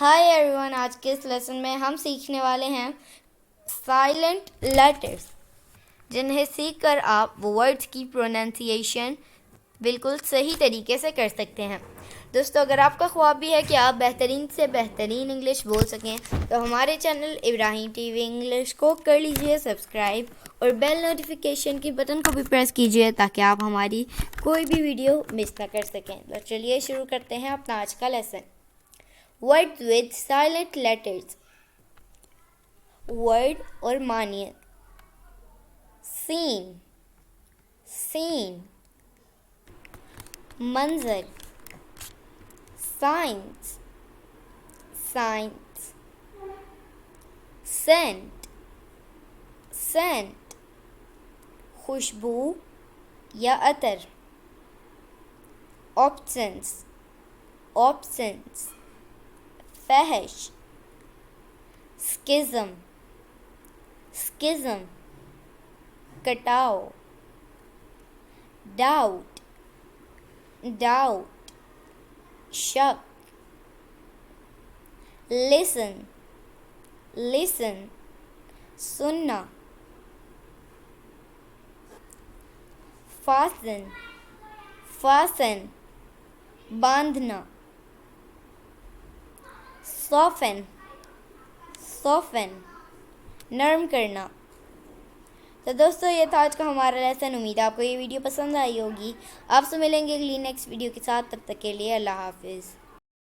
High every one, آج کے اس lesson میں ہم سیکھنے والے ہیں سائلنٹ لیٹرز، جنہیں سیکھ کر آپ وہ ورڈز کی پروننسیشن بالکل صحیح طریقے سے کر سکتے ہیں۔ دوستو، اگر آپ کا خواب بھی ہے کہ آپ بہترین سے بہترین انگلش بول سکیں تو ہمارے چینل ابراہیم ٹی وی انگلش کو کر لیجئے سبسکرائب اور بیل نوٹیفیکیشن کی بٹن کو بھی پریس کیجئے تاکہ آپ ہماری کوئی بھی ویڈیو مس نہ کر سکیں۔ تو چلیے شروع کرتے ہیں اپنا آج کا lesson. Words with silent letters. Word اور معنی: scene, منظر، science, scent, خوشبو یا عطر، absence, فحش، schism, کٹاؤ، doubt, شک، listen, سننا، fasten, باندھنا، soften, نرم کرنا۔ تو دوستو، یہ تھا آج کا ہمارا لیسن۔ امید ہے آپ کو یہ ویڈیو پسند آئی ہوگی۔ آپ سے ملیں گے اگلی نیکسٹ ویڈیو کے ساتھ، تب تک کے لیے اللہ حافظ۔